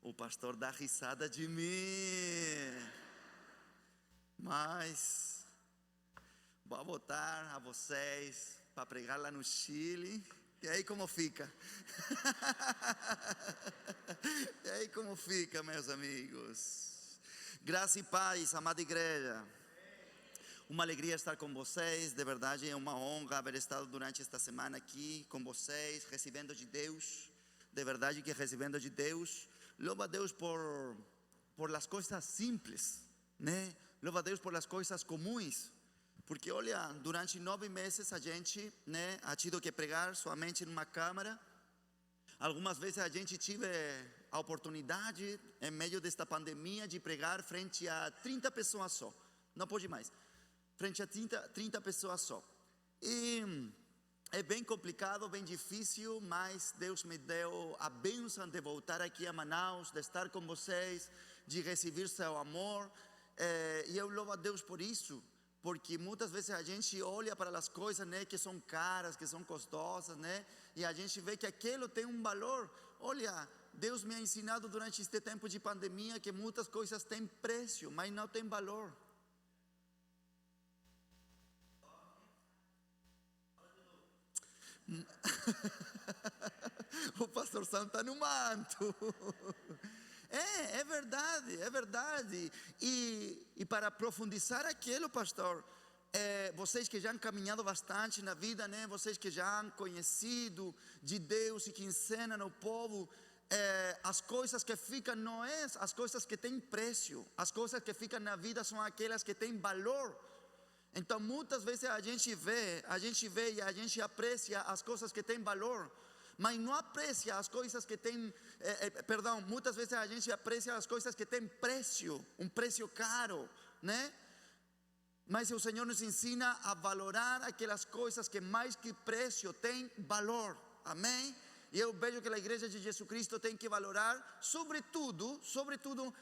O pastor dá risada de mim. Mas vou botar a vocês para pregar lá no Chile. E aí como fica? E aí como fica, meus amigos? Graça e paz, amada igreja. Uma alegria estar com vocês. De verdade é uma honra haver estado durante esta semana aqui com vocês, recebendo de Deus. De verdade que recebendo de Deus. Louva a Deus por as coisas simples, né? Louva a Deus por as coisas comuns. Porque olha, durante 9 meses a gente, né, ha tido que pregar somente numa câmara. Algumas vezes a gente tive a oportunidade, em meio desta pandemia, de pregar frente a 30 pessoas só. Não pode mais. Frente a 30 pessoas só. E é bem complicado, bem difícil, mas Deus me deu a bênção de voltar aqui a Manaus, de estar com vocês, de receber seu amor. E eu louvo a Deus por isso. Porque muitas vezes a gente olha para as coisas, né, que são caras, que são custosas, né, e a gente vê que aquilo tem um valor. Olha, Deus me ha ensinado durante este tempo de pandemia que muitas coisas têm preço, mas não têm valor. O pastor Sam está no manto. É verdade, é verdade. E para profundizar aquilo, pastor, vocês que já han caminhado bastante na vida, né? Vocês que já han conhecido de Deus e que ensinam ao povo, as coisas que ficam não é as coisas que têm preço. As coisas que ficam na vida são aquelas que têm valor. Então muitas vezes a gente vê e a gente aprecia as coisas que têm valor, mas não aprecia as coisas que têm, muitas vezes a gente aprecia as coisas que têm preço, um preço caro, né? Mas o Senhor nos ensina a valorar aquelas coisas que mais que preço têm valor, amém? E eu vejo que a igreja de Jesus Cristo tem que valorar, sobretudo,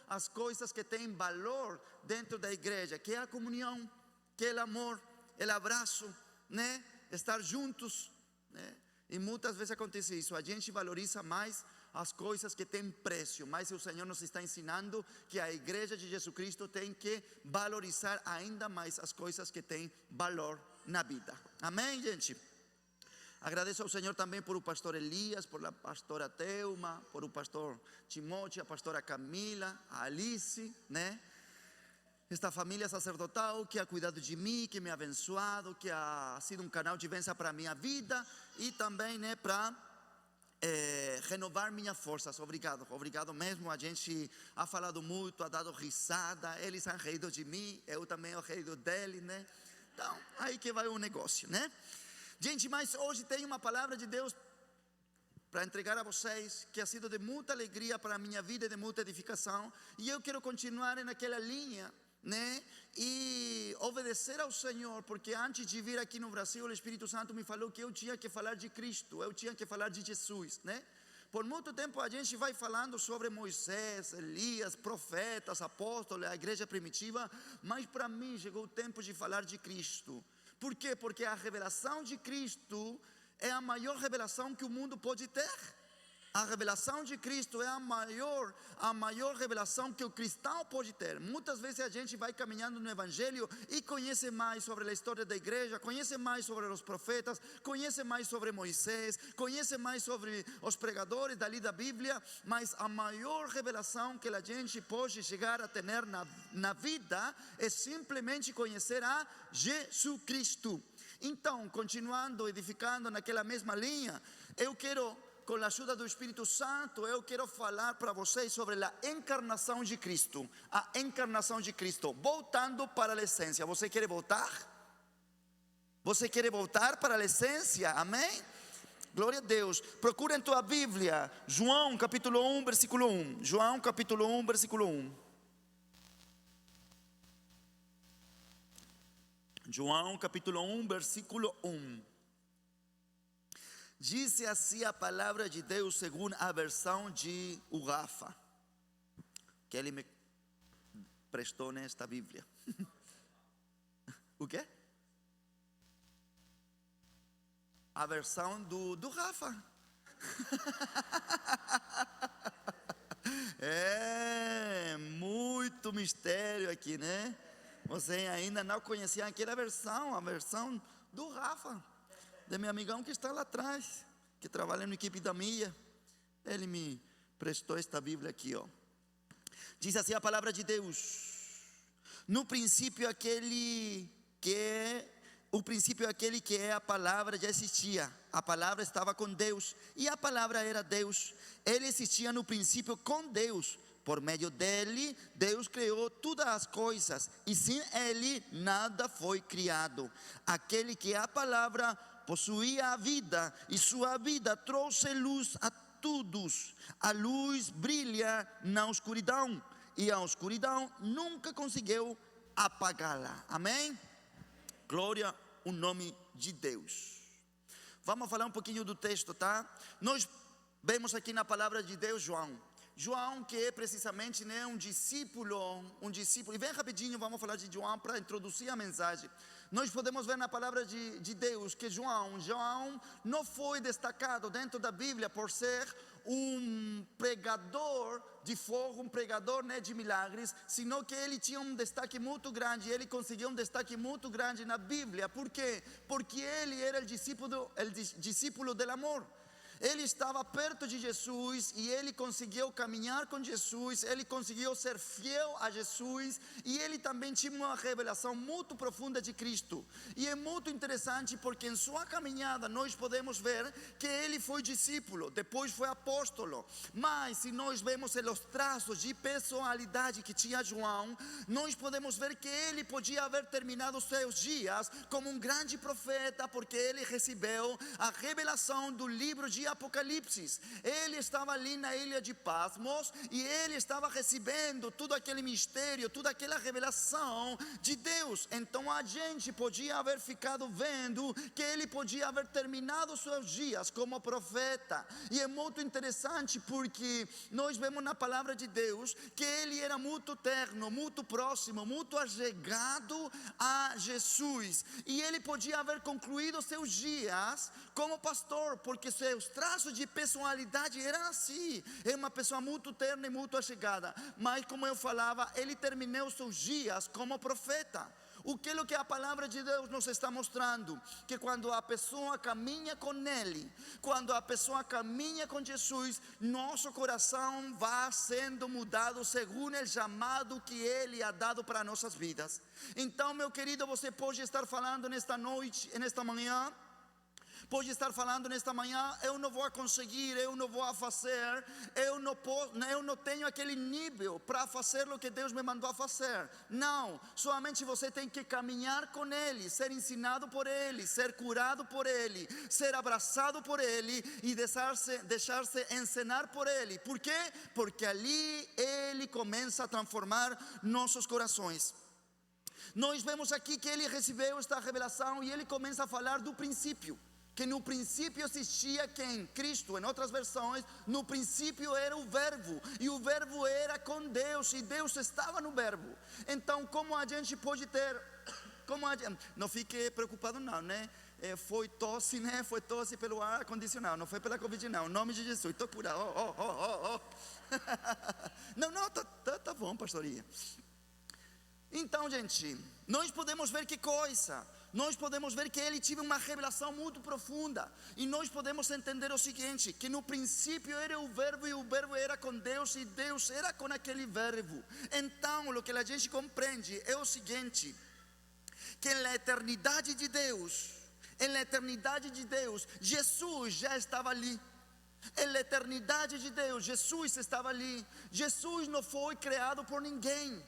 as coisas que têm valor dentro da igreja, que é a comunhão, que é o amor, o abraço, né? Estar juntos, né? E muitas vezes acontece isso, a gente valoriza mais as coisas que têm preço, mas o Senhor nos está ensinando que a igreja de Jesus Cristo tem que valorizar ainda mais as coisas que têm valor na vida, amém, gente? Agradeço ao Senhor também por o pastor Elias, por a pastora Teuma, por o pastor Timóteo, a pastora Camila, a Alice, né? Esta família sacerdotal que ha cuidado de mim, que me ha abençoado, que ha sido um canal de bênção para a minha vida e também, né, para renovar minhas forças. Obrigado mesmo. A gente ha falado muito, ha dado risada, eles han rido de mim, eu também he rido dele, né? Então, aí que vai o negócio, né? Gente, mas hoje tem uma palavra de Deus para entregar a vocês, que ha sido de muita alegria para a minha vida e de muita edificação, e eu quero continuar naquela linha, né? E obedecer ao Senhor, porque antes de vir aqui no Brasil, o Espírito Santo me falou que eu tinha que falar de Cristo, eu tinha que falar de Jesus, né? Por muito tempo a gente vai falando sobre Moisés, Elias, profetas, apóstolos, a igreja primitiva, mas para mim chegou o tempo de falar de Cristo. Por quê? Porque a revelação de Cristo é a maior revelação que o mundo pode ter. A revelação de Cristo é a maior revelação que o cristão pode ter. Muitas vezes a gente vai caminhando no Evangelho e conhece mais sobre a história da igreja, conhece mais sobre os profetas, conhece mais sobre Moisés, conhece mais sobre os pregadores dali da Bíblia, mas a maior revelação que a gente pode chegar a ter na vida é simplesmente conhecer a Jesus Cristo. Então, continuando, edificando naquela mesma linha, eu quero, com a ajuda do Espírito Santo, eu quero falar para vocês sobre a encarnação de Cristo. A encarnação de Cristo, voltando para a essência. Você quer voltar? Você quer voltar para a essência? Amém? Glória a Deus. Procura em tua Bíblia, João capítulo 1, versículo 1. João capítulo 1, versículo 1. João capítulo 1, versículo 1. Diz assim a palavra de Deus segundo a versão de Rafa, que ele me prestou nesta Bíblia. O quê? A versão do Rafa. muito mistério aqui, né? Você ainda não conhecia aquela versão, a versão do Rafa, de meu amigão que está lá atrás, que trabalha na equipe da Mia. Ele me prestou esta Bíblia aqui, ó. Diz assim a palavra de Deus: no princípio aquele que é a palavra já existia. A palavra estava com Deus e a palavra era Deus. Ele existia no princípio com Deus. Por meio dele, Deus criou todas as coisas, e sem ele nada foi criado. Aquele que é a palavra possuía a vida, e sua vida trouxe luz a todos. A luz brilha na escuridão, e a escuridão nunca conseguiu apagá-la. Amém? Glória ao nome de Deus. Vamos falar um pouquinho do texto, tá? Nós vemos aqui na palavra de Deus João, que é precisamente, né, um discípulo, e bem rapidinho vamos falar de João para introduzir a mensagem. Nós podemos ver na palavra de Deus que João não foi destacado dentro da Bíblia por ser um pregador de fogo, um pregador, né, de milagres, senão que ele tinha um destaque muito grande, ele conseguiu um destaque muito grande na Bíblia. Por quê? Porque ele era o discípulo do amor. Ele estava perto de Jesus e ele conseguiu caminhar com Jesus, ele conseguiu ser fiel a Jesus, e ele também tinha uma revelação muito profunda de Cristo. E é muito interessante porque em sua caminhada nós podemos ver que ele foi discípulo, depois foi apóstolo. Mas se nós vemos os traços de personalidade que tinha João, nós podemos ver que ele podia haver terminado seus dias como um grande profeta, porque ele recebeu a revelação do livro de Apocalipse. Ele estava ali na ilha de Patmos e ele estava recebendo todo aquele mistério, toda aquela revelação de Deus. Então a gente podia haver ficado vendo que ele podia haver terminado seus dias como profeta. E é muito interessante porque nós vemos na palavra de Deus que ele era muito terno, muito próximo, muito allegado a Jesus, e ele podia haver concluído seus dias como pastor, porque seus traços de personalidade eram assim. É uma pessoa muito terna e muito allegada. Mas como eu falava, ele terminou seus dias como profeta. O que é que a palavra de Deus nos está mostrando? Que quando a pessoa caminha com Ele, quando a pessoa caminha com Jesus, nosso coração vai sendo mudado segundo o chamado que Ele ha dado para nossas vidas. Então, meu querido, você pode estar falando nesta noite, nesta manhã, pode estar falando nesta manhã: eu não vou conseguir, eu não vou fazer, eu não tenho aquele nível para fazer o que Deus me mandou a fazer. Não, somente você tem que caminhar com Ele, ser ensinado por Ele, ser curado por Ele, ser abraçado por Ele e deixar-se ensinar por Ele. Por quê? Porque ali Ele começa a transformar nossos corações. Nós vemos aqui que ele recebeu esta revelação e ele começa a falar do princípio. Que no princípio existia quem? Cristo. Em outras versões, no princípio era o verbo, e o verbo era com Deus, e Deus estava no verbo. Então, como a gente pode ter, não fique preocupado não, né? Foi tosse, né? Foi tosse pelo ar condicionado, não foi pela Covid não. Em nome de Jesus, estou curado. Não, tá bom, pastorinha. Então, gente, nós podemos ver que coisa. Nós podemos ver que ele tinha uma revelação muito profunda. E nós podemos entender o seguinte: que no princípio era o verbo, e o verbo era com Deus, e Deus era com aquele verbo. Então, o que a gente compreende é o seguinte: que na eternidade de Deus, Jesus já estava ali. Na eternidade de Deus, Jesus estava ali. Jesus não foi criado por ninguém.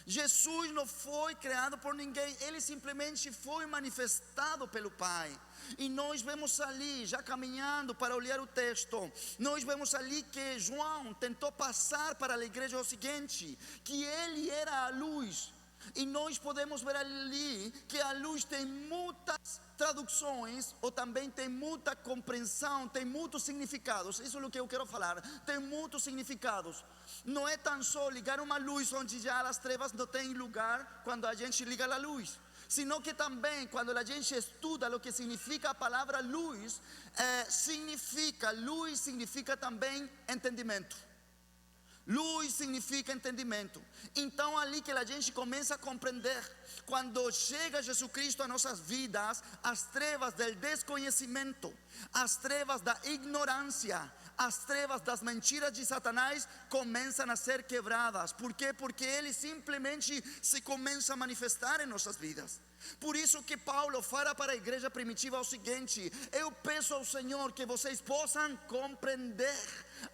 Jesus não foi criado por ninguém, ele simplesmente foi manifestado pelo Pai. E nós vemos ali, já caminhando para olhar o texto, nós vemos ali que João tentou passar para a igreja o seguinte: que ele era a luz. E nós podemos ver ali que a luz tem muitas traduções, ou também tem muita compreensão, tem muitos significados. Isso é o que eu quero falar, tem muitos significados. Não é tão só ligar uma luz onde já as trevas não têm lugar quando a gente liga a luz, sino que também quando a gente estuda o que significa a palavra luz, luz significa também entendimento. Luz significa entendimento. Então ali que a gente começa a compreender, quando chega Jesus Cristo a nossas vidas, as trevas do desconhecimento, as trevas da ignorância, as trevas das mentiras de Satanás começam a ser quebradas. Por quê? Porque ele simplesmente se começa a manifestar em nossas vidas. Por isso que Paulo fala para a igreja primitiva o seguinte: eu peço ao Senhor que vocês possam compreender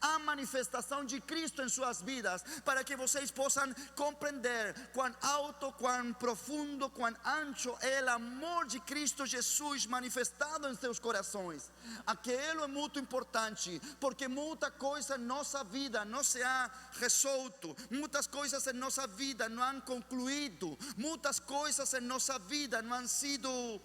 a manifestação de Cristo em suas vidas, para que vocês possam compreender quão alto, quão profundo, quão ancho é o amor de Cristo Jesus manifestado em seus corações. Aquilo é muito importante, porque muita coisa em nossa vida não se ha resolto, muitas coisas em nossa vida não han concluído, muitas coisas em nossa vida não han sido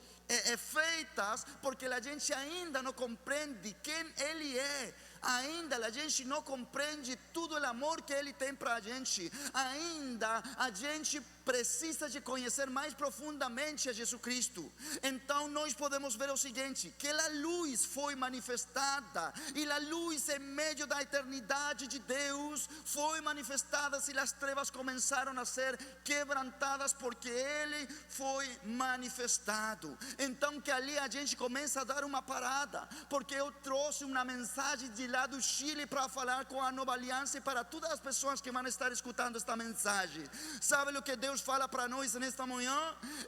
feitas, porque a gente ainda não compreende quem Ele é. Ainda a gente não compreende todo o amor que Ele tem para a gente. Ainda a gente precisa de conhecer mais profundamente a Jesus Cristo. Então nós podemos ver o seguinte: que a luz foi manifestada, e a luz em meio da eternidade de Deus foi manifestada, e as trevas começaram a ser quebrantadas, porque Ele foi manifestado. Então que ali a gente começa a dar uma parada, porque eu trouxe uma mensagem de lá do Chile para falar com a Nova Aliança e para todas as pessoas que vão estar escutando esta mensagem. Sabe o que Deus fala para nós nesta manhã?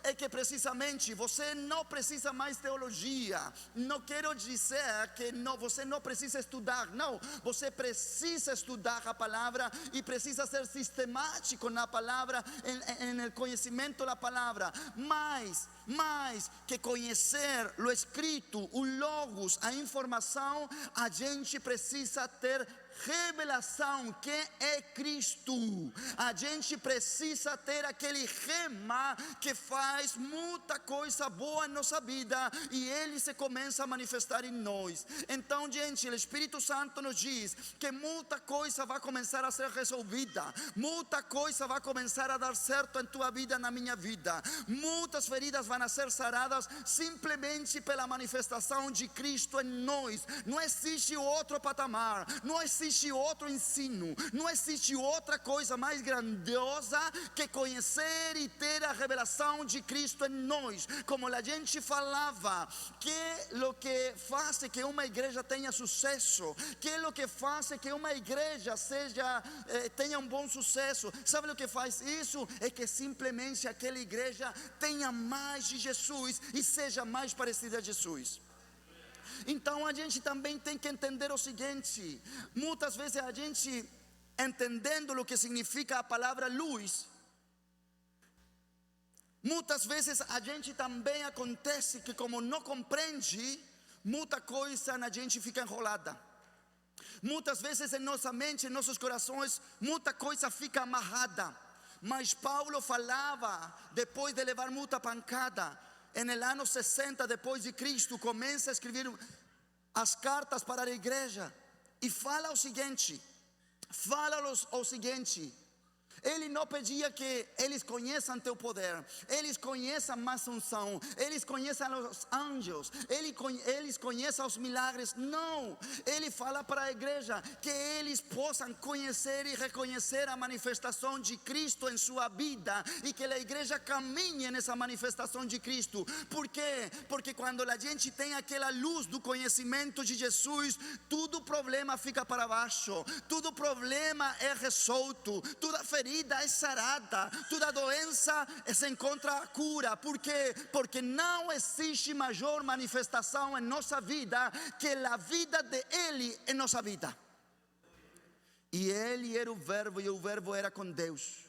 É que precisamente você não precisa mais teologia. Não quero dizer que você não precisa estudar, não. Você precisa estudar a palavra e precisa ser sistemático na palavra, en el conhecimento da palavra. Mais que conhecer o escrito, o logos, a informação, a gente precisa ter revelação. Quem é Cristo? A gente precisa ter aquele rema que faz muita coisa boa em nossa vida, e Ele se começa a manifestar em nós. Então, gente, o Espírito Santo nos diz que muita coisa vai começar a ser resolvida, muita coisa vai começar a dar certo em tua vida, na minha vida. Muitas feridas vão ser saradas simplesmente pela manifestação de Cristo em nós. Não existe outro patamar, não existe outro ensino, não existe outra coisa mais grandiosa que conhecer e ter a revelação de Cristo em nós. Como a gente falava, que o que faz que uma igreja tenha sucesso, que o que faz que uma igreja tenha um bom sucesso, sabe o que faz isso? É que simplesmente aquela igreja tenha mais de Jesus e seja mais parecida a Jesus. Então a gente também tem que entender o seguinte: muitas vezes a gente, entendendo o que significa a palavra luz, muitas vezes a gente também acontece que, como não compreende, muita coisa a gente fica enrolada. Muitas vezes em nossa mente, em nossos corações, muita coisa fica amarrada. Mas Paulo falava, depois de levar muita pancada, en el ano 60 depois de Cristo, começa a escrever as cartas para a igreja e fala o seguinte: ele não pedia que eles conheçam teu poder, eles conheçam mais unção, eles conheçam os anjos, eles conheçam os milagres. Não, ele fala para a igreja que eles possam conhecer e reconhecer a manifestação de Cristo em sua vida, e que a igreja caminhe nessa manifestação de Cristo. Por quê? Porque quando a gente tem aquela luz do conhecimento de Jesus, todo problema fica para baixo, todo problema é resolto, toda ferida é sarada, toda doença se encontra a cura. Por quê? Porque não existe maior manifestação em nossa vida que a vida de Ele em nossa vida. E Ele era o Verbo, e o Verbo era com Deus,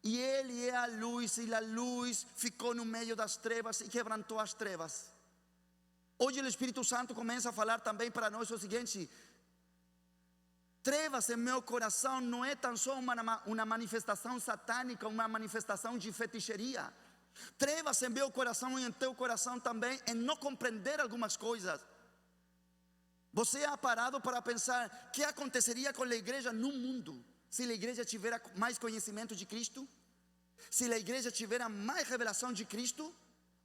e Ele é a luz, e a luz ficou no meio das trevas e quebrantou as trevas. Hoje o Espírito Santo começa a falar também para nós o seguinte: trevas em meu coração não é tão só uma manifestação satânica, uma manifestação de feitiçaria. Trevas em meu coração e em teu coração também é não compreender algumas coisas. Você ha parado para pensar o que aconteceria com a igreja no mundo se a igreja tivesse mais conhecimento de Cristo? Se a igreja tivesse mais revelação de Cristo?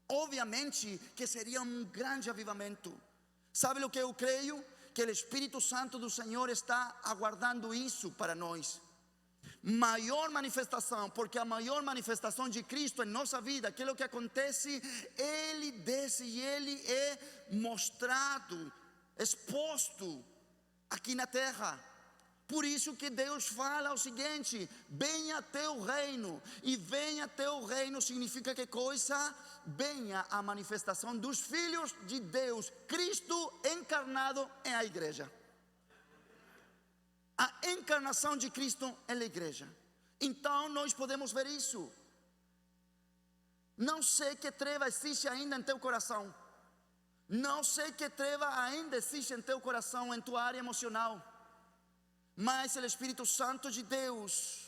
Obviamente que seria um grande avivamento. Sabe o que eu creio? Que o Espírito Santo do Senhor está aguardando isso para nós. maior manifestação, porque a maior manifestação de Cristo em nossa vida, aquilo que acontece, Ele desce e Ele é mostrado, exposto aqui na terra. Por isso que Deus fala o seguinte: venha teu reino. E venha teu reino significa que coisa? Venha a manifestação dos filhos de Deus, Cristo encarnado em a igreja. A encarnação de Cristo é a igreja. Então nós podemos ver isso. Não sei que treva existe ainda em teu coração. Não sei que treva ainda existe em teu coração, em tua área emocional. Mas o Espírito Santo de Deus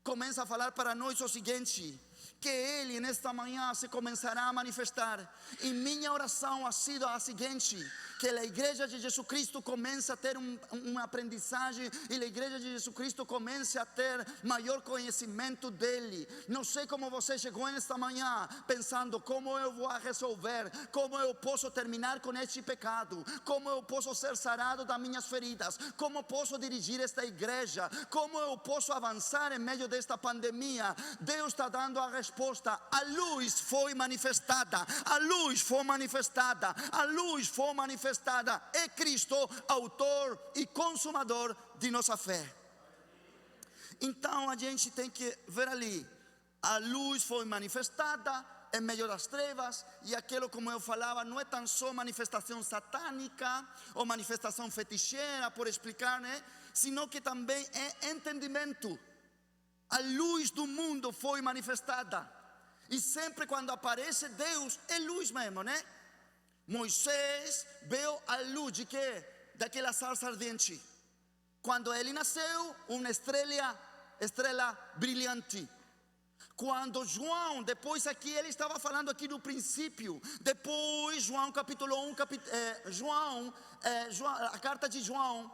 começa a falar para nós o seguinte: que Ele nesta manhã se começará a manifestar. E minha oração ha sido a seguinte: que a igreja de Jesus Cristo comece a ter uma aprendizagem, e a igreja de Jesus Cristo comece a ter maior conhecimento dEle. Não sei como você chegou nesta manhã pensando: como eu vou resolver, como eu posso terminar com este pecado, como eu posso ser sarado das minhas feridas, como posso dirigir esta igreja, como eu posso avançar em meio desta pandemia. Deus está dando a resposta: a luz foi manifestada, a luz foi manifestada, a luz foi manifestada. É Cristo, autor e consumador de nossa fé. Então a gente tem que ver ali: a luz foi manifestada em meio das trevas. E aquilo, como eu falava, não é tão só manifestação satânica ou manifestação feticheira, por explicar, né? Sino que também é entendimento. A luz do mundo foi manifestada. E sempre quando aparece Deus, é luz mesmo, né? Moisés viu a luz de quê? Daquela sarça ardente. Quando ele nasceu, uma estrela brilhante. Quando João, depois aqui, ele estava falando aqui no princípio. Depois, João capítulo 1, a carta de João,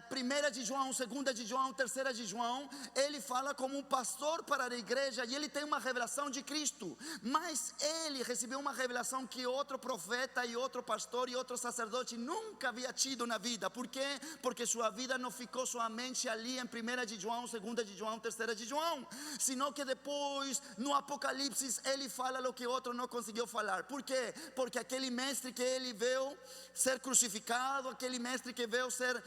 primeira de João, segunda de João, terceira de João, ele fala como um pastor para a igreja, e ele tem uma revelação de Cristo. Mas ele recebeu uma revelação que outro profeta e outro pastor e outro sacerdote nunca havia tido na vida. Por quê? Porque sua vida não ficou somente ali em primeira de João, segunda de João, terceira de João, sino que depois no Apocalipse ele fala o que outro não conseguiu falar. Por quê? Porque aquele mestre que ele veio ser crucificado, aquele mestre que veio ser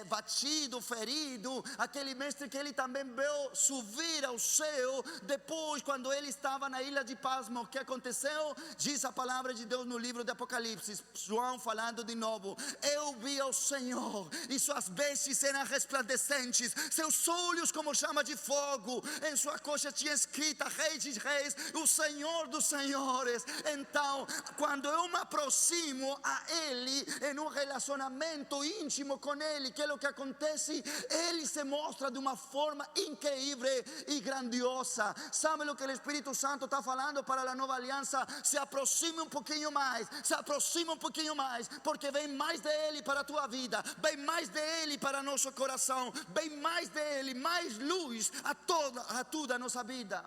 batido, ferido, aquele mestre que ele também veio subir ao céu. Depois, quando ele estava na ilha de Pasmo, o que aconteceu? Diz a palavra de Deus no livro de Apocalipse, João falando de novo: eu vi ao Senhor, e suas vestes eram resplandecentes, seus olhos como chama de fogo, em sua coxa tinha escrita: Rei de Reis, o Senhor dos Senhores. Então, quando eu me aproximo a Ele em um relacionamento íntimo com Ele, que é o que acontece? Ele se mostra de uma forma incrível e grandiosa. Sabe o que o Espírito Santo está falando para a nova aliança? Se aproxime um pouquinho mais, se aproxime um pouquinho mais, porque vem mais dele para a tua vida, vem mais dele para nosso coração, vem mais dele, mais luz a toda a nossa vida.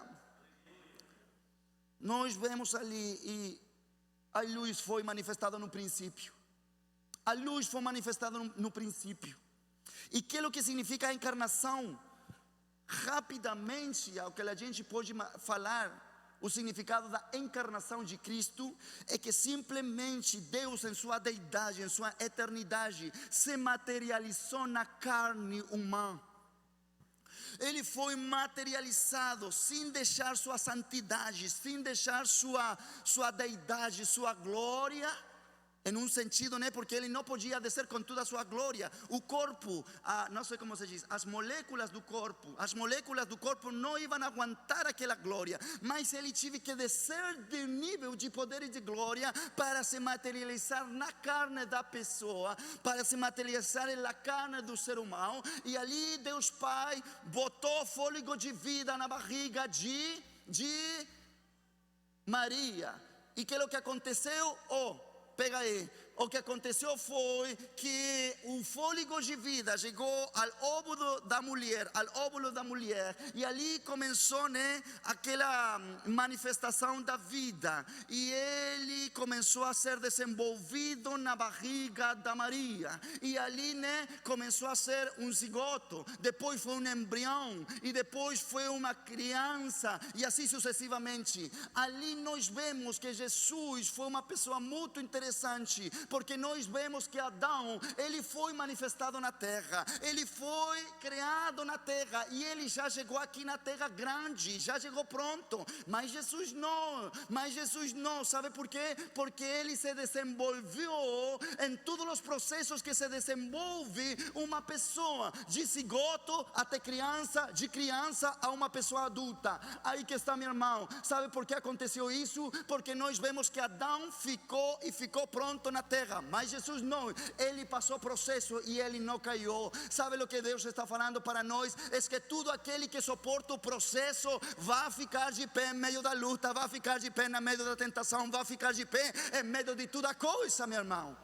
Nós vemos ali, e a luz foi manifestada no princípio. A luz foi manifestada no princípio. E aquilo que significa a encarnação, rapidamente, ao que a gente pode falar, o significado da encarnação de Cristo é que simplesmente Deus, em sua deidade, em sua eternidade, se materializou na carne humana. Ele foi materializado sem deixar sua santidade, sem deixar sua deidade, sua glória. Em um sentido, né? Porque ele não podia descer com toda a sua glória. O corpo, não sei como se diz, as moléculas do corpo não iam aguentar aquela glória. Mas ele teve que descer de nível de poder e de glória para se materializar na carne da pessoa, para se materializar na carne do ser humano. E ali Deus Pai botou fôlego de vida na barriga de Maria. E que é o que aconteceu? Pega aí, o que aconteceu foi que o fôlego de vida chegou ao óvulo da mulher, e ali começou, né, aquela manifestação da vida, e ele começou a ser desenvolvido na barriga da Maria, e ali, né, começou a ser um zigoto, depois foi um embrião, e depois foi uma criança, e assim sucessivamente. Ali nós vemos que Jesus foi uma pessoa muito interessante, porque nós vemos que Adão, ele foi manifestado na terra, ele foi criado na terra, e ele já chegou aqui na terra grande, já chegou pronto, mas Jesus não, sabe por quê? Porque ele se desenvolveu em todos os processos que se desenvolve uma pessoa, de zigoto até criança, de criança a uma pessoa adulta. Aí que está, meu irmão, sabe por que aconteceu isso? Porque nós vemos que Adão ficou pronto na terra, mas Jesus não, ele passou processo e ele não caiu. Sabe o que Deus está falando para nós? É que tudo aquele que suporta o processo vai ficar de pé em meio da luta, vai ficar de pé no meio da tentação, vai ficar de pé em meio de toda coisa, meu irmão.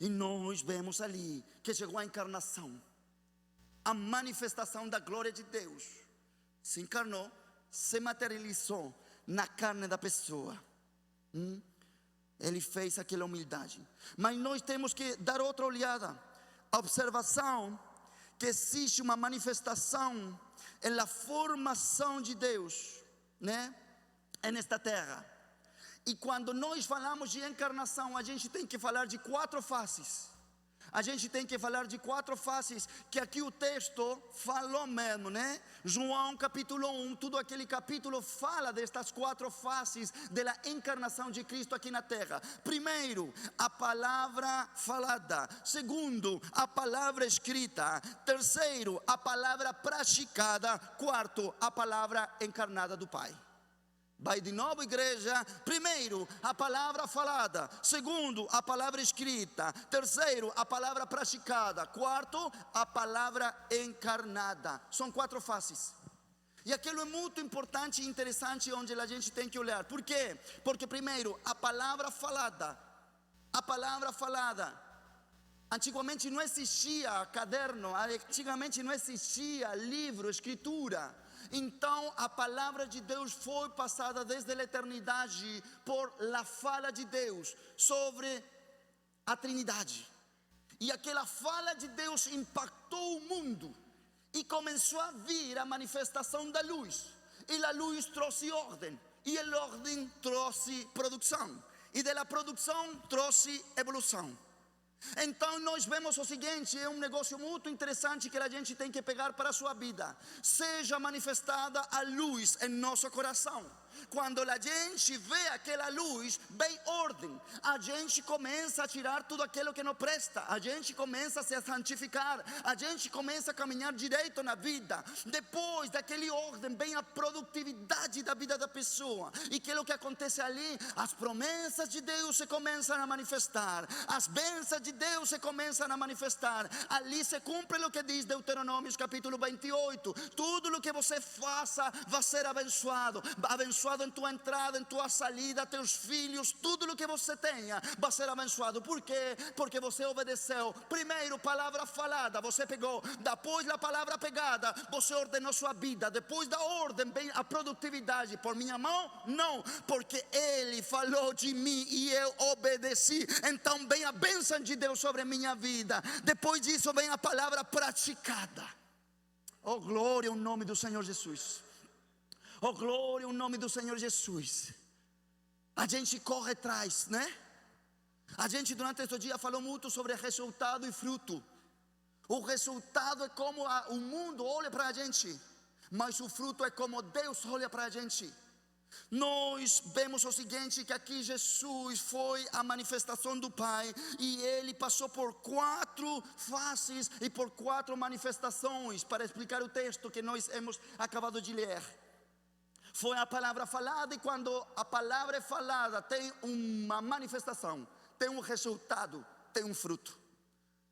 E nós vemos ali que chegou a encarnação, a manifestação da glória de Deus, se encarnou, se materializou na carne da pessoa. Ele fez aquela humildade. Mas nós temos que dar outra olhada, a observação que existe uma manifestação na formação de Deus, né, nesta terra. E quando nós falamos de encarnação, a gente tem que falar de 4 faces. A gente tem que falar de 4 faces, que aqui o texto falou mesmo, né? João capítulo 1, todo aquele capítulo fala destas 4 faces da encarnação de Cristo aqui na terra. Primeiro, a palavra falada. Segundo, a palavra escrita. Terceiro, a palavra praticada. Quarto, a palavra encarnada do Pai. Vai de novo, igreja. Primeiro, a palavra falada. Segundo, a palavra escrita. Terceiro, a palavra praticada. Quarto, a palavra encarnada. São 4 faces. E aquilo é muito importante e interessante, onde a gente tem que olhar. Por quê? Porque primeiro, a palavra falada. A palavra falada. Antigamente não existia caderno, antigamente não existia livro, escritura. Então a palavra de Deus foi passada desde a eternidade por la fala de Deus sobre a Trindade. E aquela fala de Deus impactou o mundo e começou a vir a manifestação da luz. E a luz trouxe ordem, e a ordem trouxe produção, e da produção trouxe evolução. Então nós vemos o seguinte, é um negócio muito interessante que a gente tem que pegar para a sua vida. Seja manifestada a luz em nosso coração. Quando a gente vê aquela luz, vem ordem. A gente começa a tirar tudo aquilo que não presta. A gente começa a se santificar. A gente começa a caminhar direito na vida. Depois daquele ordem, vem a produtividade da vida da pessoa. E aquilo que acontece ali, as promessas de Deus se começam a manifestar. As bênçãos de Deus se começam a manifestar. Ali se cumpre o que diz Deuteronômio capítulo 28. Tudo o que você faça vai ser abençoado. Abençoado em tua entrada, em tua saída, teus filhos, tudo o que você tenha vai ser abençoado. Por quê? Porque você obedeceu. Primeiro, palavra falada, você pegou. Depois, a palavra pegada, você ordenou sua vida. Depois da ordem, vem a produtividade. Por minha mão? Não, porque Ele falou de mim e eu obedeci. Então vem a bênção de Deus sobre a minha vida. Depois disso, vem a palavra praticada. Oh, glória ao nome do Senhor Jesus. Oh, glória ao nome do Senhor Jesus. A gente corre atrás, né? A gente durante este dia falou muito sobre resultado e fruto. O resultado é como o mundo olha para a gente, mas o fruto é como Deus olha para a gente. Nós vemos o seguinte, que aqui Jesus foi a manifestação do Pai, e Ele passou por 4 faces e por 4 manifestações, para explicar o texto que nós hemos acabado de ler. Foi a palavra falada, e quando a palavra é falada, tem uma manifestação, tem um resultado, tem um fruto.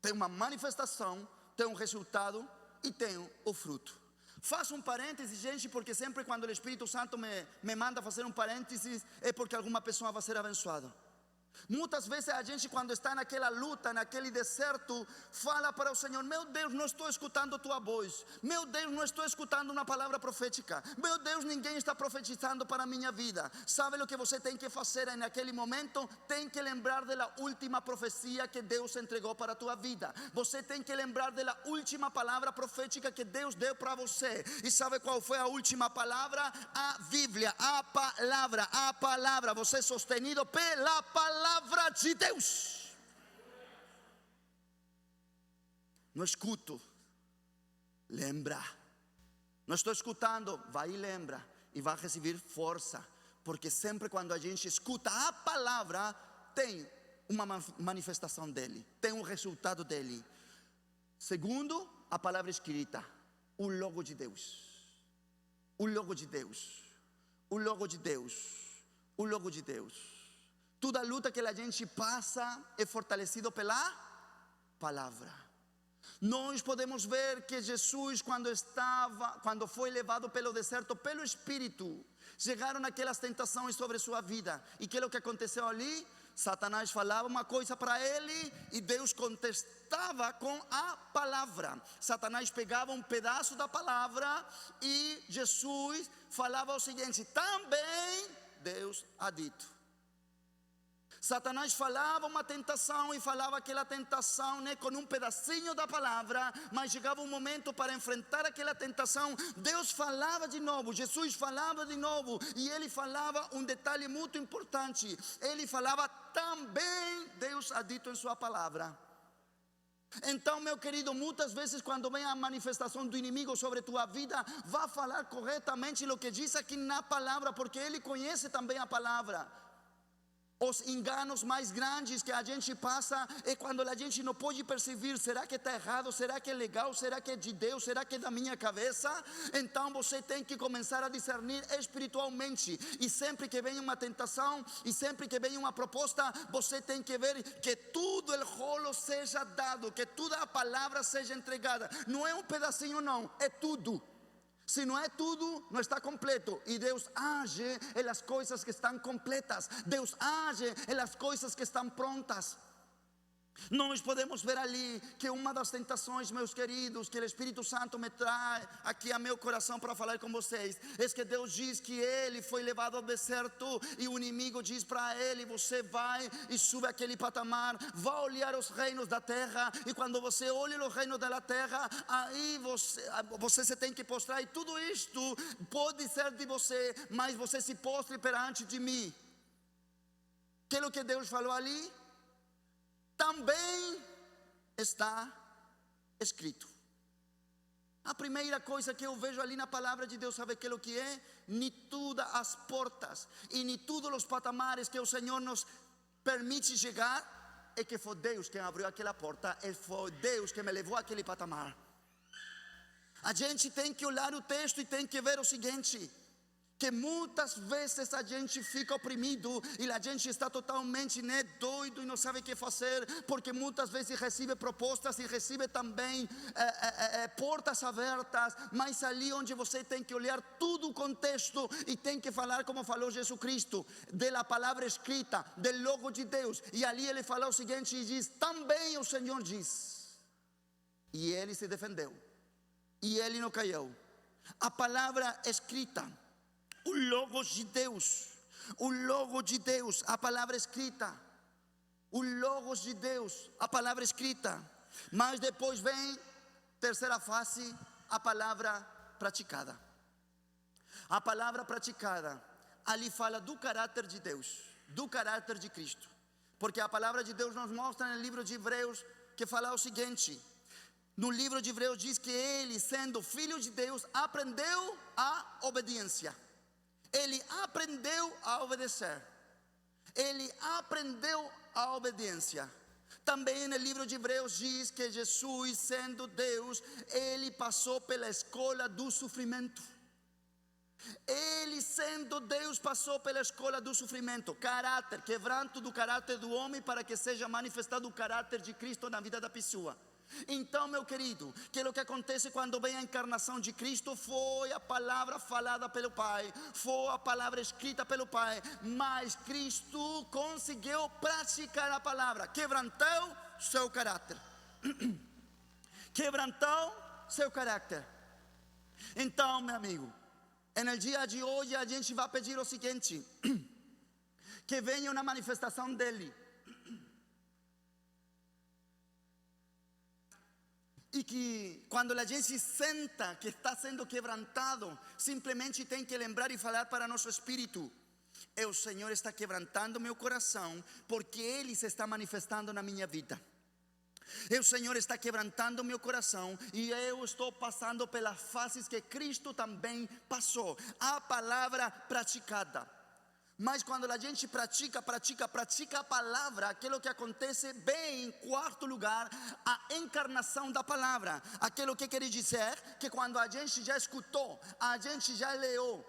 Tem uma manifestação, tem um resultado e tem o fruto. Faço um parênteses, gente, porque sempre quando o Espírito Santo me manda fazer um parênteses, é porque alguma pessoa vai ser abençoada. Muitas vezes a gente, quando está naquela luta, naquele deserto, fala para o Senhor: meu Deus, não estou escutando tua voz. Meu Deus, não estou escutando uma palavra profética. Meu Deus, ninguém está profetizando para a minha vida. Sabe o que você tem que fazer naquele momento? Tem que lembrar da última profecia que Deus entregou para a tua vida. Você tem que lembrar da última palavra profética que Deus deu para você. E sabe qual foi a última palavra? A Bíblia, a palavra, a palavra. Você é sostenido pela palavra de Deus. Não escuto, lembra. Não estou escutando, vai e lembra, e vai receber força, porque sempre quando a gente escuta a palavra, tem uma manifestação dele, tem um resultado dele. Segundo, a palavra escrita, o logo de Deus. O logo de Deus. O logo de Deus. O logo de Deus. Toda luta que a gente passa é fortalecido pela palavra. Nós podemos ver que Jesus, quando foi levado pelo deserto, pelo Espírito, chegaram aquelas tentações sobre sua vida. E que é o que aconteceu ali? Satanás falava uma coisa para ele e Deus contestava com a palavra. Satanás pegava um pedaço da palavra e Jesus falava o seguinte: também Deus ha dito. Satanás falava uma tentação e falava aquela tentação, com um pedacinho da palavra, mas chegava um momento para enfrentar aquela tentação. Deus falava de novo, Jesus falava de novo, e ele falava um detalhe muito importante. Ele falava: também Deus ha dito em sua palavra. Então, meu querido, muitas vezes quando vem a manifestação do inimigo sobre tua vida, vá falar corretamente o que diz aqui na palavra, porque ele conhece também a palavra. Os enganos mais grandes que a gente passa é quando a gente não pode perceber: será que está errado? Será que é legal? Será que é de Deus? Será que é da minha cabeça? Então você tem que começar a discernir espiritualmente. E sempre que vem uma tentação, e sempre que vem uma proposta, você tem que ver que tudo o rolo seja dado, que toda a palavra seja entregada. Não é um pedacinho, não, é tudo. Se não é tudo, não está completo. E Deus age em las coisas que estão completas. Deus age em las coisas que estão prontas. Nós podemos ver ali que uma das tentações, meus queridos, que o Espírito Santo me traz aqui a meu coração para falar com vocês, é que Deus diz que ele foi levado ao deserto e o inimigo diz para ele: você vai e sube aquele patamar, vai olhar os reinos da terra, e quando você olha os reinos da terra, aí você se tem que postrar, e tudo isto pode ser de você, mas você se postre perante de mim. Que é o que Deus falou ali? Também está escrito. A primeira coisa que eu vejo ali na palavra de Deus, sabe que é o que é? Nem todas as portas e nem todos os patamares que o Senhor nos permite chegar, é que foi Deus quem abriu aquela porta, e foi Deus que me levou àquele patamar. A gente tem que olhar o texto e tem que ver o seguinte: que muitas vezes a gente fica oprimido e a gente está totalmente doido e não sabe o que fazer, porque muitas vezes recebe propostas e recebe também portas abertas, mas ali onde você tem que olhar todo o contexto e tem que falar como falou Jesus Cristo, da palavra escrita, do logo de Deus. E ali ele fala o seguinte e diz: também o Senhor diz. E ele se defendeu, e ele não caiu. A palavra escrita, o Logos de Deus, o Logo de Deus, a palavra escrita, o Logos de Deus, a palavra escrita. Mas depois vem, terceira fase, a palavra praticada. A palavra praticada, ali fala do caráter de Deus, do caráter de Cristo. Porque a palavra de Deus nos mostra no livro de Hebreus, que fala o seguinte: no livro de Hebreus diz que ele, sendo filho de Deus, aprendeu a obediência. Ele aprendeu a obedecer. Ele aprendeu a obediência. Também no livro de Hebreus diz que Jesus, sendo Deus, ele passou pela escola do sofrimento. Ele, sendo Deus, passou pela escola do sofrimento. Caráter, quebranto do caráter do homem para que seja manifestado o caráter de Cristo na vida da pessoa. Então, meu querido, que é o que acontece quando vem a encarnação de Cristo? Foi a palavra falada pelo Pai, foi a palavra escrita pelo Pai, mas Cristo conseguiu praticar a palavra, quebrantou seu caráter. Quebrantou seu caráter. Então, meu amigo, no dia de hoje a gente vai pedir o seguinte: que venha uma manifestação dele. E que quando a gente senta que está sendo quebrantado, simplesmente tem que lembrar e falar para nosso espírito: o Senhor está quebrantando meu coração, porque Ele se está manifestando na minha vida. O Senhor está quebrantando meu coração e eu estou passando pelas fases que Cristo também passou. A palavra praticada. Mas quando a gente pratica a palavra, aquilo que acontece bem em quarto lugar, a encarnação da palavra. Aquilo que quer dizer que quando a gente já escutou, a gente já leu,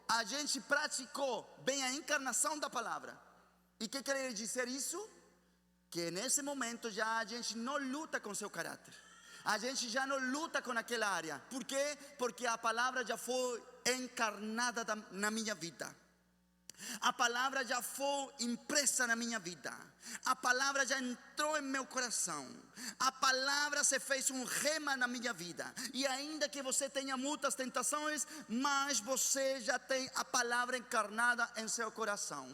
a gente praticou bem a encarnação da palavra. E que quer dizer isso? Que nesse momento já a gente não luta com seu caráter. A gente já não luta com aquela área. Por quê? Porque a palavra já foi encarnada na minha vida. A palavra já foi impressa na minha vida. A palavra já entrou em meu coração. A palavra se fez um rema na minha vida. E ainda que você tenha muitas tentações, mas você já tem a palavra encarnada em seu coração.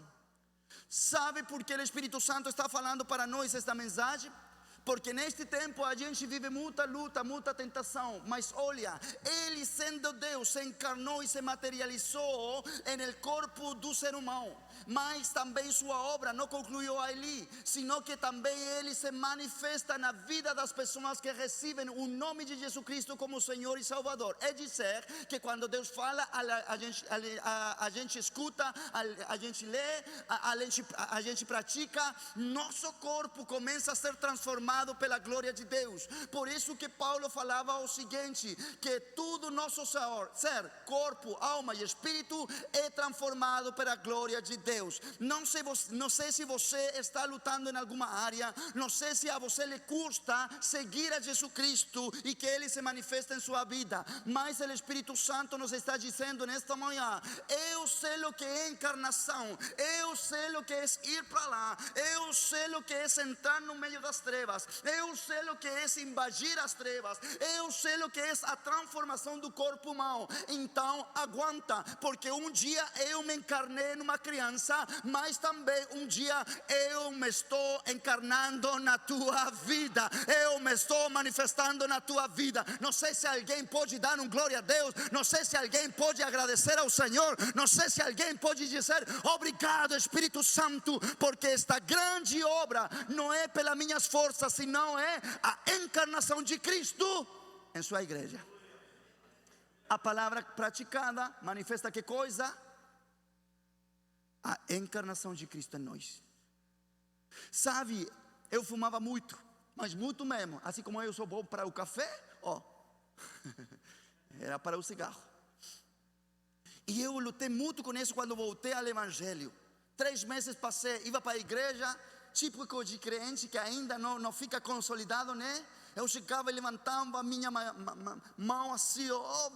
Sabe por que o Espírito Santo está falando para nós esta mensagem? Porque neste tempo a gente vive muita luta, muita tentação. Mas olha, Ele sendo Deus se encarnou e se materializou no corpo do ser humano. Mas também sua obra não concluiu ali, sino que também Ele se manifesta na vida das pessoas que recebem o nome de Jesus Cristo como Senhor e Salvador. É dizer que quando Deus fala, a gente escuta, a gente lê, a gente pratica, nosso corpo começa a ser transformado pela glória de Deus. Por isso que Paulo falava o seguinte: que tudo nosso ser, corpo, alma e espírito é transformado pela glória de Deus. Não sei se você está lutando em alguma área, não sei se a você lhe custa seguir a Jesus Cristo e que Ele se manifeste em sua vida, mas o Espírito Santo nos está dizendo nesta manhã: eu sei o que é encarnação, eu sei o que é ir para lá, eu sei o que é entrar no meio das trevas, eu sei o que é invadir as trevas, eu sei o que é a transformação do corpo humano. Então aguanta, porque um dia eu me encarnei numa criança, mas também um dia eu me estou encarnando na tua vida, eu me estou manifestando na tua vida. Não sei se alguém pode dar um glória a Deus, não sei se alguém pode agradecer ao Senhor, não sei se alguém pode dizer obrigado Espírito Santo, porque esta grande obra não é pelas minhas forças, senão é a encarnação de Cristo em sua igreja. A palavra praticada manifesta que coisa? A encarnação de Cristo em nós. Sabe, eu fumava muito, mas muito mesmo. Assim como eu sou bom para o café, era para o cigarro. E eu lutei muito com isso quando voltei ao Evangelho. 3 meses passei, ia para a igreja, típico de crente que ainda não fica consolidado, né? Eu chegava e levantava a minha mão assim,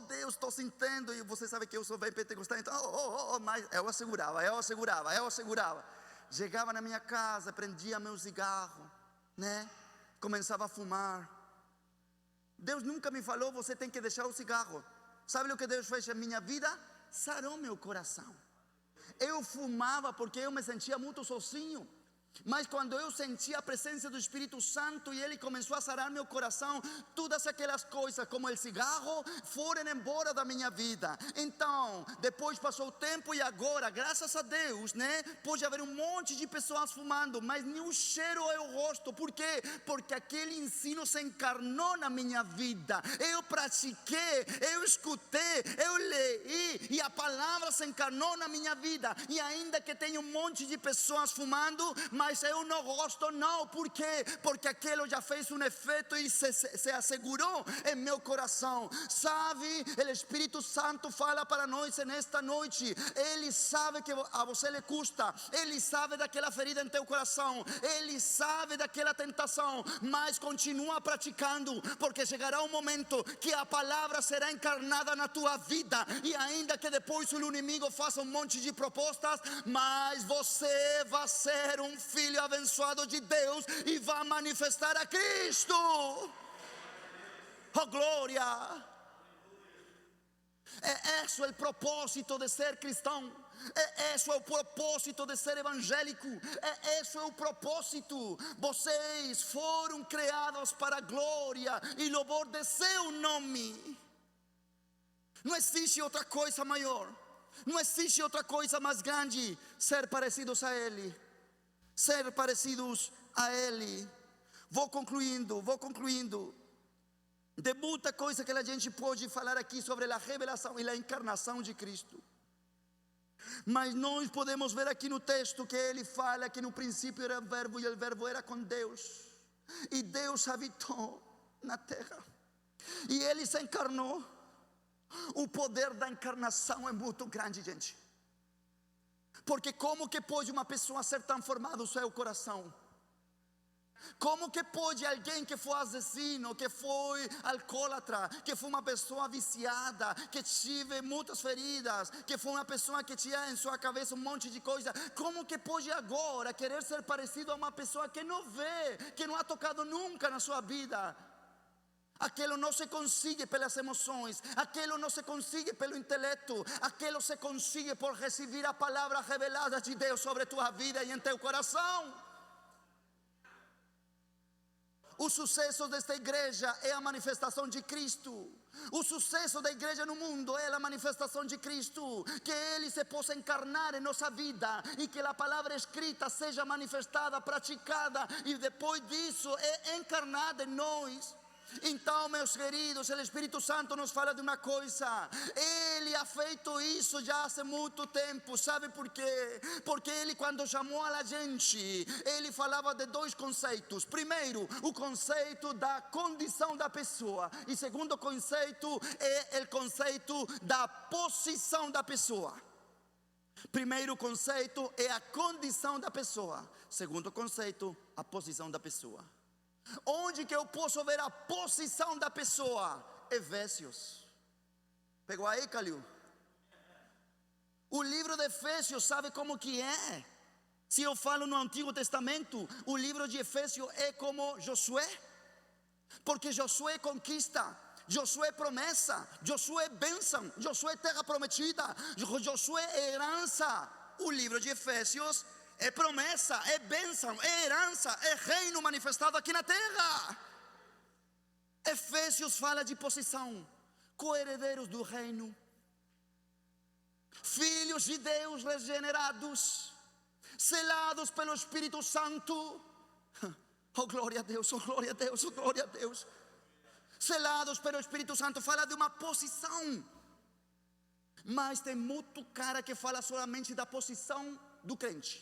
Deus, estou sentindo. E você sabe que eu sou bem pentecostal, então, mas eu segurava. Chegava na minha casa, prendia meu cigarro, né? Começava a fumar. Deus nunca me falou, você tem que deixar o cigarro. Sabe o que Deus fez na minha vida? Sarou meu coração. Eu fumava porque eu me sentia muito sozinho. Mas quando eu senti a presença do Espírito Santo e Ele começou a sarar meu coração, todas aquelas coisas como o cigarro foram embora da minha vida. Então, depois passou o tempo e agora, graças a Deus, né, pode haver um monte de pessoas fumando, mas nenhum cheiro eu gosto. Por quê? Porque aquele ensino se encarnou na minha vida. Eu pratiquei, eu escutei, eu li e a palavra se encarnou na minha vida. E ainda que tenha um monte de pessoas fumando, mas mas eu não gosto não. Por quê? Porque aquilo já fez um efeito e se assegurou em meu coração. Sabe, o Espírito Santo fala para nós nesta noite. Ele sabe que a você lhe custa, Ele sabe daquela ferida em teu coração, Ele sabe daquela tentação, mas continua praticando, porque chegará um momento que a palavra será encarnada na tua vida, e ainda que depois o inimigo faça um monte de propostas, mas você vai ser um filho abençoado de Deus e vai manifestar a Cristo. Oh, glória! É esse o propósito de ser cristão. É esse o propósito de ser evangélico. É esse o propósito. Vocês foram criados para a glória e louvor de seu nome. Não existe outra coisa maior. Não existe outra coisa mais grande. Ser parecidos a Ele. Ser parecidos a Ele. Vou concluindo. De muita coisa que a gente pode falar aqui sobre a revelação e a encarnação de Cristo. Mas nós podemos ver aqui no texto que ele fala que no princípio era o verbo e o verbo era com Deus. E Deus habitou na terra. E ele se encarnou. O poder da encarnação é muito grande, gente. Porque como que pode uma pessoa ser transformada no seu coração? Como que pode alguém que foi assassino, que foi alcoólatra, que foi uma pessoa viciada, que tive muitas feridas, que foi uma pessoa que tinha em sua cabeça um monte de coisa, como que pode agora querer ser parecido a uma pessoa que não vê, que não ha tocado nunca na sua vida? Aquilo não se consegue pelas emoções, aquilo não se consegue pelo intelecto, aquilo se consegue por receber a palavra revelada de Deus sobre tua vida e em teu coração. O sucesso desta igreja é a manifestação de Cristo. O sucesso da igreja no mundo é a manifestação de Cristo. Que Ele se possa encarnar em nossa vida e que a palavra escrita seja manifestada, praticada e depois disso é encarnada em nós. Então, meus queridos, o Espírito Santo nos fala de uma coisa. Ele ha feito isso já há muito tempo. Sabe por quê? Porque ele, quando chamou a gente, ele falava de dois conceitos. Primeiro, o conceito da condição da pessoa. E segundo conceito é o conceito da posição da pessoa. Primeiro conceito é a condição da pessoa. Segundo conceito, a posição da pessoa. Onde que eu posso ver a posição da pessoa? Efésios. Pegou aí, Calil? O livro de Efésios, sabe como que é? Se eu falo no Antigo Testamento, o livro de Efésios é como Josué. Porque Josué conquista, Josué promessa, Josué bênção, Josué terra prometida, Josué herança. O livro de Efésios é promessa, é bênção, é herança, é reino manifestado aqui na terra. Efésios fala de posição, co-herdeiros do reino, filhos de Deus regenerados, selados pelo Espírito Santo. Oh, glória a Deus, oh, glória a Deus, oh, glória a Deus. Selados pelo Espírito Santo, fala de uma posição. Mas tem muito cara que fala solamente da posição do crente.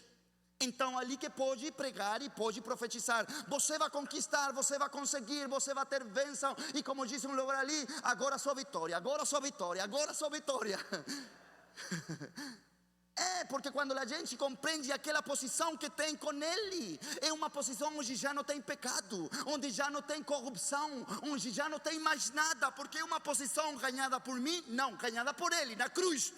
Então ali que pode pregar e pode profetizar. Você vai conquistar, você vai conseguir, você vai ter bênção. E como disse um lugar ali, agora sua vitória, agora sua vitória, agora sua vitória. É, porque quando a gente compreende aquela posição que tem com Ele, é uma posição onde já não tem pecado, onde já não tem corrupção, onde já não tem mais nada, porque é uma posição ganhada por mim, não, ganhada por Ele, na cruz.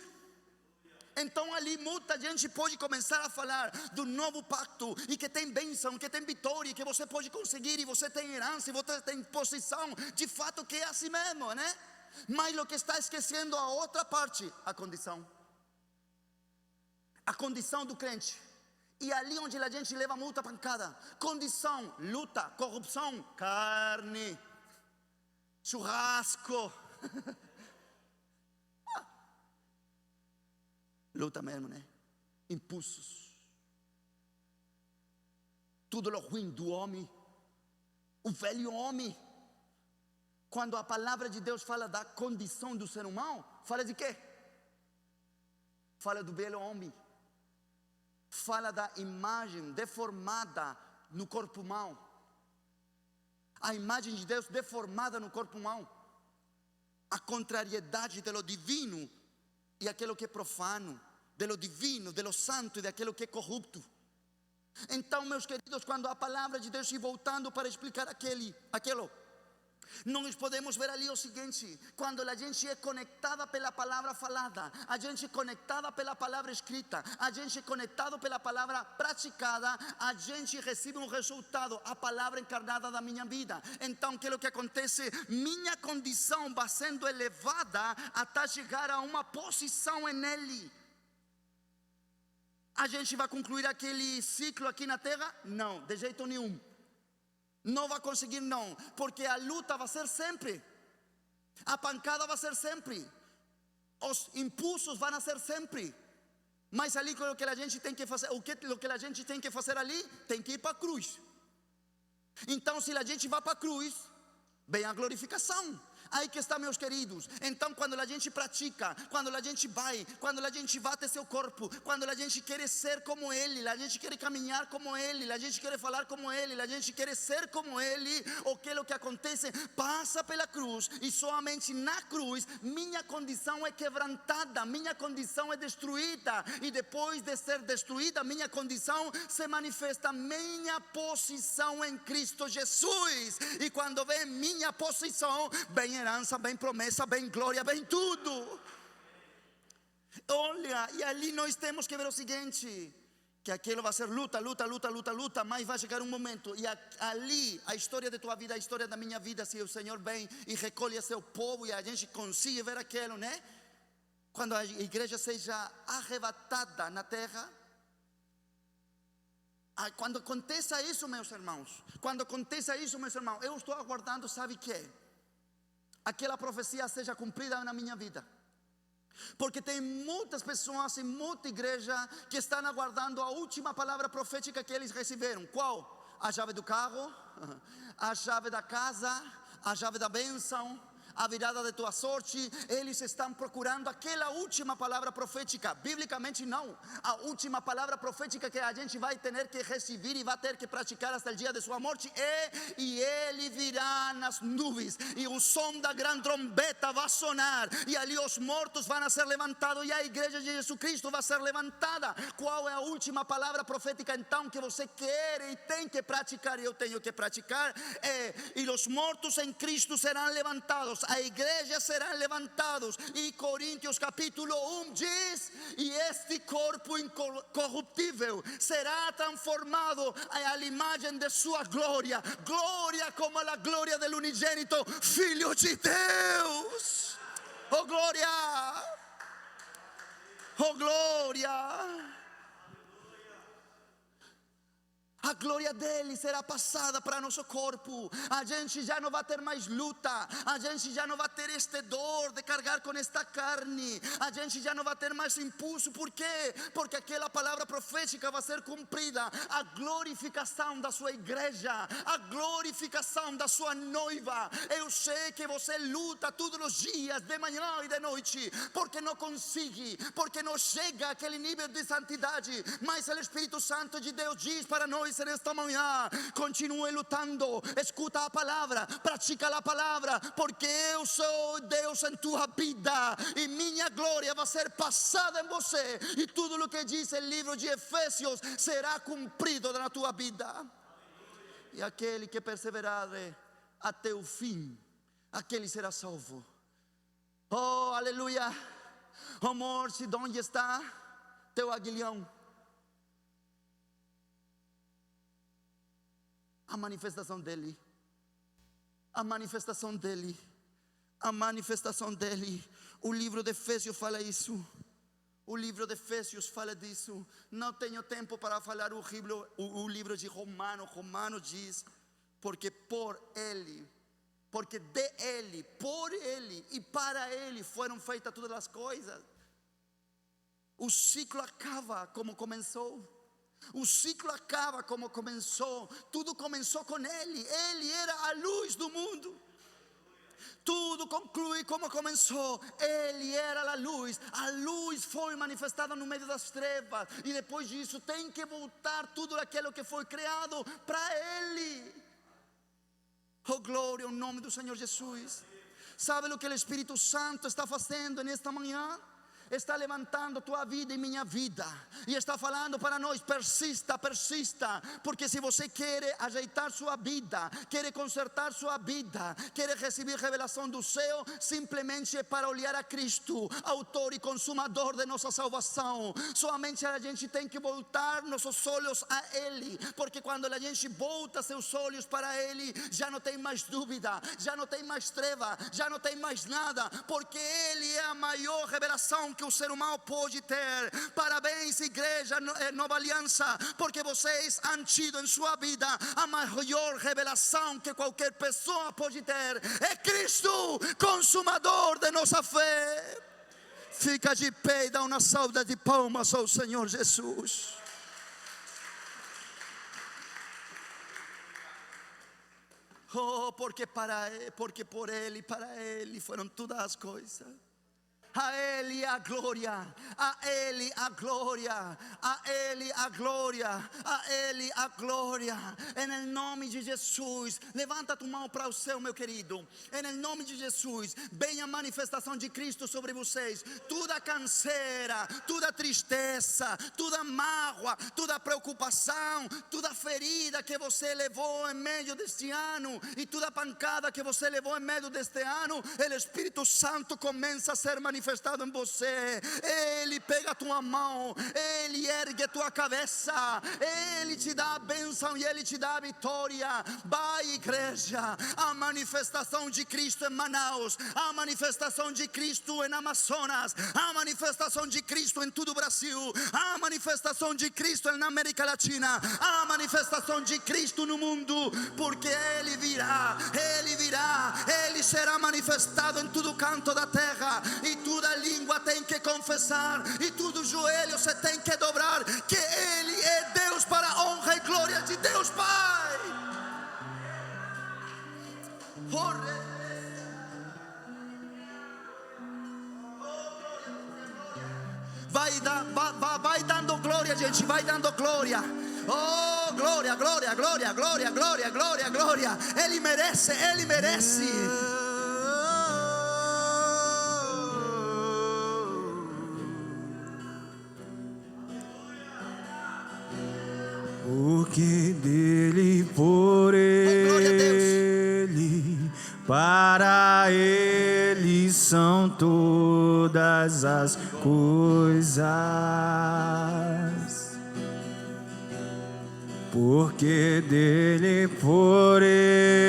Então ali muita gente pode começar a falar do novo pacto, e que tem bênção, que tem vitória, e que você pode conseguir, e você tem herança, e você tem posição. De fato que é assim mesmo, né? Mas o que está esquecendo a outra parte, a condição do crente. E ali onde a gente leva muita pancada, condição, luta, corrupção, carne, churrasco. Luta mesmo, né? Impulsos. Tudo o ruim do homem, o velho homem. Quando a palavra de Deus fala da condição do ser humano, fala de quê? Fala do velho homem. fala da imagem deformada no corpo humano. A imagem de Deus deformada no corpo humano. A contrariedade de lo divino e aquilo que é profano, de lo divino, de lo santo e daquilo que é corrupto. Então, meus queridos, quando a palavra de Deus, e voltando para explicar aquilo, nós podemos ver ali o seguinte: quando a gente é conectada pela palavra falada, a gente é conectada pela palavra escrita, a gente é conectado pela palavra praticada, a gente recebe um resultado, a palavra encarnada da minha vida. Então, aquilo que acontece, minha condição vai sendo elevada até chegar a uma posição nele. A gente vai concluir aquele ciclo aqui na terra? Não, de jeito nenhum. Não vai conseguir, não, porque a luta vai ser sempre, a pancada vai ser sempre, os impulsos vão ser sempre. Mas ali o que a gente tem que fazer, o que a gente tem que fazer ali, tem que ir para a cruz. Então, se a gente vai para a cruz, vem a glorificação. Aí que está, meus queridos. Então, quando a gente pratica, quando a gente vai até seu corpo, quando a gente quer ser como Ele, a gente quer caminhar como Ele, a gente quer falar como Ele, a gente quer ser como Ele, o que acontece? Passa pela cruz, e somente na cruz, minha condição é quebrantada, minha condição é destruída, e depois de ser destruída, minha condição se manifesta, minha posição em Cristo Jesus. E quando vem minha posição, vem herança, vem promessa, vem glória, vem tudo. Olha, e ali nós temos que ver o seguinte: que aquilo vai ser luta, mas vai chegar um momento, e ali a história de tua vida, a história da minha vida, se o Senhor vem e recolhe seu povo, e a gente consegue ver aquilo, né? Quando a igreja seja arrebatada na terra. Quando aconteça isso, meus irmãos, eu estou aguardando, sabe o que? Aquela profecia seja cumprida na minha vida. Porque tem muitas pessoas em muita igreja que estão aguardando a última palavra profética que eles receberam. Qual? A chave do carro, a chave da casa, a chave da bênção, a virada de tua sorte. Eles estão procurando aquela última palavra profética. Biblicamente não. A última palavra profética que a gente vai ter que receber e vai ter que praticar até o dia de sua morte é: e Ele virá nas nuvens, e o som da grande trombeta vai sonar, e ali os mortos vão ser levantados, e a igreja de Jesus Cristo vai ser levantada. Qual é a última palavra profética então que você quer e tem que praticar, e eu tenho que praticar? E os mortos em Cristo serão levantados, a igreja será levantados. E Coríntios capítulo 1 diz: e este corpo incorruptível será transformado à imagem de sua glória, glória como a glória do unigênito Filho de Deus. Oh glória, oh glória. A glória dele será passada para nosso corpo. A gente já não vai ter mais luta. A gente já não vai ter este dor de carregar com esta carne. A gente já não vai ter mais impulso. Por quê? Porque aquela palavra profética vai ser cumprida. A glorificação da sua igreja, a glorificação da sua noiva. Eu sei que você luta todos os dias, de manhã e de noite, porque não consegue, porque não chega àquele nível de santidade. Mas o Espírito Santo de Deus diz para nós nesta manhã: continue lutando, escuta a palavra, pratica a palavra, porque eu sou Deus em tua vida, e minha glória vai ser passada em você, e tudo o que diz o livro de Efésios será cumprido na tua vida. E aquele que perseverar até o fim, aquele será salvo. Oh, aleluia. Amor, se onde está teu aguilhão? A manifestação dele, a manifestação dele, a manifestação dele. O livro de Efésios fala isso. O livro de Efésios fala disso. Não tenho tempo para falar o livro de Romanos. Romanos diz: porque por ele, porque de ele, por ele e para ele foram feitas todas as coisas. O ciclo acaba como começou. O ciclo acaba como começou. Tudo começou com ele. Ele era a luz do mundo. Tudo conclui como começou. Ele era a luz foi manifestada no meio das trevas, e depois disso tem que voltar tudo aquilo que foi criado para Ele. Oh, glória ao nome do Senhor Jesus. Sabe o que o Espírito Santo está fazendo nesta manhã? Está levantando tua vida e minha vida, e está falando para nós: persista, persista, porque se você quer ajeitar sua vida, quer consertar sua vida, quer receber revelação do céu, simplesmente é para olhar a Cristo, autor e consumador de nossa salvação. Somente a gente tem que voltar nossos olhos a Ele, porque quando a gente volta seus olhos para Ele, já não tem mais dúvida, já não tem mais treva, já não tem mais nada, porque Ele é a maior revelação que o ser humano pode ter. Parabéns, igreja Nova Aliança, porque vocês han tido em sua vida a maior revelação que qualquer pessoa pode ter. É Cristo, consumador de nossa fé. Fica de pé e dá uma salva de palmas ao Senhor Jesus. Oh, porque por Ele, para Ele foram todas as coisas. A Ele a glória, a Ele a glória, a Ele a glória, a Ele a glória. Em nome de Jesus, levanta tua mão para o céu, meu querido. Em nome de Jesus, venha a manifestação de Cristo sobre vocês. Toda canseira, toda tristeza, toda mágoa, toda preocupação, toda ferida que você levou em meio deste ano, e toda pancada que você levou em meio deste ano, o Espírito Santo começa a ser manifestado em você. Ele pega a tua mão, Ele ergue tua cabeça, Ele te dá a bênção e Ele te dá a vitória. Vai, igreja, a manifestação de Cristo em Manaus, a manifestação de Cristo em Amazonas, a manifestação de Cristo em todo o Brasil, a manifestação de Cristo na América Latina, a manifestação de Cristo no mundo, porque Ele virá, Ele será manifestado em todo canto da terra, e toda língua tem que confessar, e todo joelho se tem que dobrar, que Ele é Deus, para a honra e glória de Deus Pai. Vai dando glória, gente, vai dando glória. Oh, glória, glória, glória, glória, glória, glória, glória. Ele merece, Ele merece. Porque dele, por Ele, para Ele são todas as coisas. Porque dele, por Ele,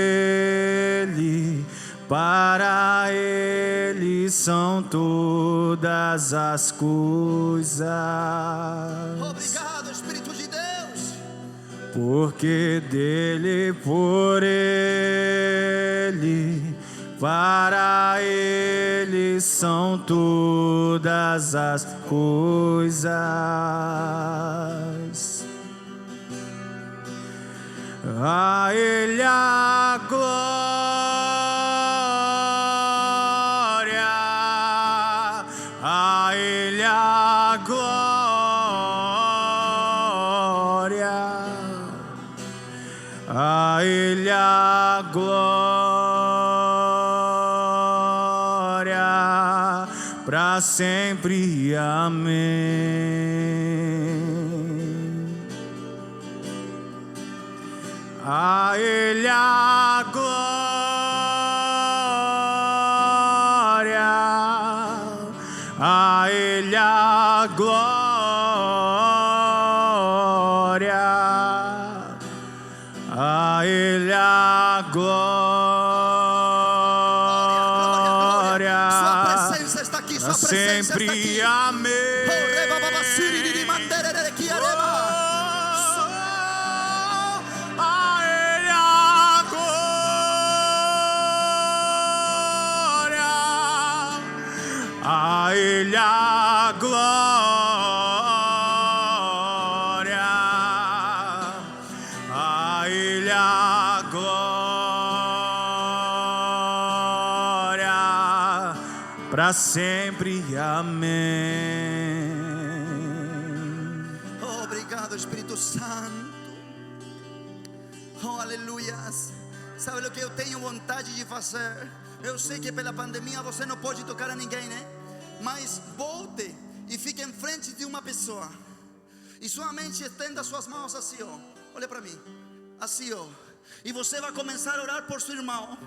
para Ele são todas as coisas. Obrigado, Espírito de Deus. Porque dele, por Ele, para Ele são todas as coisas. A Ele a glória, a Ele a glória, a Ele a glória, para sempre, amém. A Ele a glória, a Ele a glória, a Ele a glória. Sua presença está aqui, sua presença sempre, está aqui. amém. A Ele a glória, a Ele a glória, para sempre. Amém. Oh, obrigado, Espírito Santo. Oh, aleluias. Sabe o que eu tenho vontade de fazer? Eu sei que pela pandemia você não pode tocar a ninguém, né? Mas volte e fique em frente de uma pessoa. E sua mente estenda suas mãos assim, ó. Olha para mim. Assim, ó. E você vai começar a orar por seu irmão.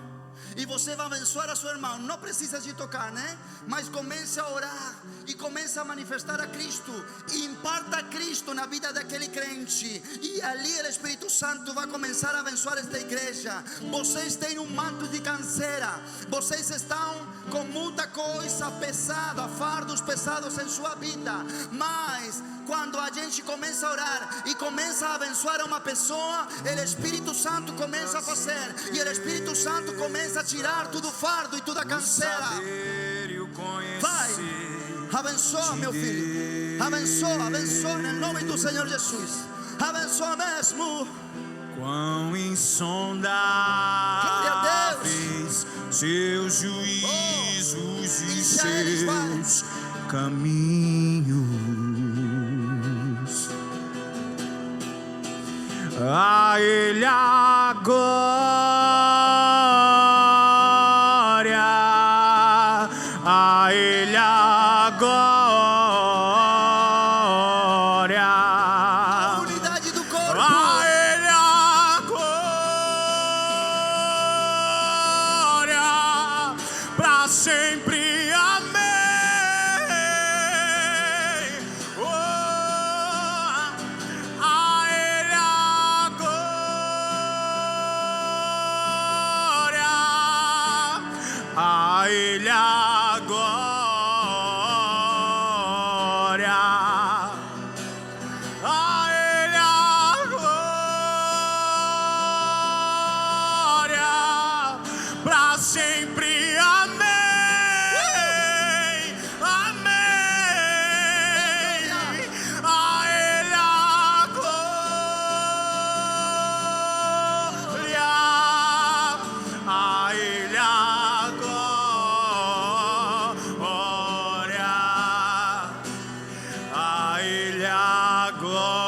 E você vai abençoar a seu irmão. Não precisa de tocar, né? Mas comece a orar e comece a manifestar a Cristo. E imparta a Cristo na vida daquele crente. E ali o Espírito Santo vai começar a abençoar esta igreja. Vocês têm um manto de canseira. Vocês estão com muita coisa pesada, fardos pesados em sua vida. Mas quando a gente começa a orar e começa a abençoar uma pessoa, o Espírito Santo começa a fazer. E o Espírito Santo começa a tirar todo o fardo e toda a canseira. Vai, abençoa, meu filho. Abençoa, abençoa em nome do Senhor Jesus. Abençoa mesmo. Quão insondáveis seus juízos e seus caminhos. A Ele a glória, a Ele a glória, A unidade do corpo. a Ele a glória, para sempre. Amém. Oh, a Ele a glória, a Ele a glória, a Ele a glória, para sempre. Amém. Amém. A Ele a glória, a Ele a glória, a Ele a glória,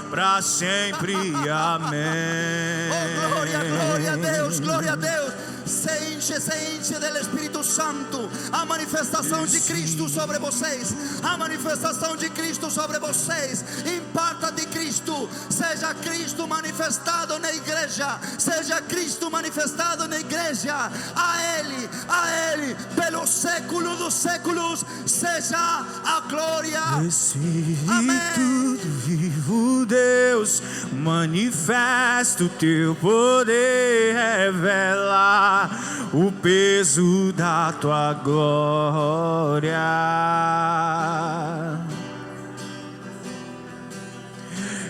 para sempre. Amém. Oh, glória, glória a Deus, glória a Deus. Se enche do Espírito Santo. A manifestação de Cristo sobre vocês. A manifestação de Cristo sobre vocês. Imparta de Cristo. Seja Cristo manifestado na igreja. Seja Cristo manifestado na igreja. A Ele, pelos séculos dos séculos, seja a glória. Espírito do vivo Deus, manifesta o teu poder, revela o peso da tua glória.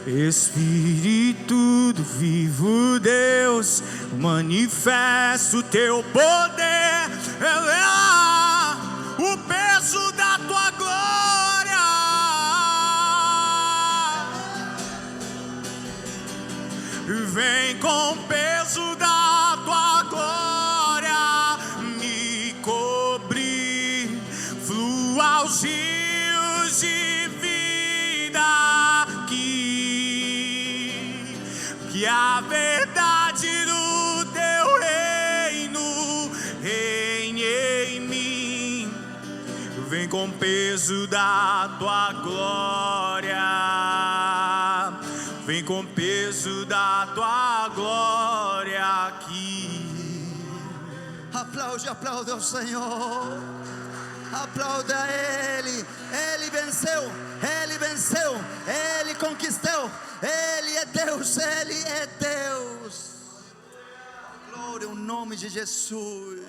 Espírito do vivo Deus, manifesta o teu poder, revela o peso da tua glória. Vem com o peso da tua glória me cobrir, flua os rios de vida aqui, que a verdade do teu reino reine em mim. Vem com o peso da tua glória, vem com o peso da tua glória aqui. Aplaude, aplaude ao Senhor. Aplauda a Ele. Ele venceu, Ele venceu, Ele conquistou. Ele é Deus, Ele é Deus. Glória ao nome de Jesus.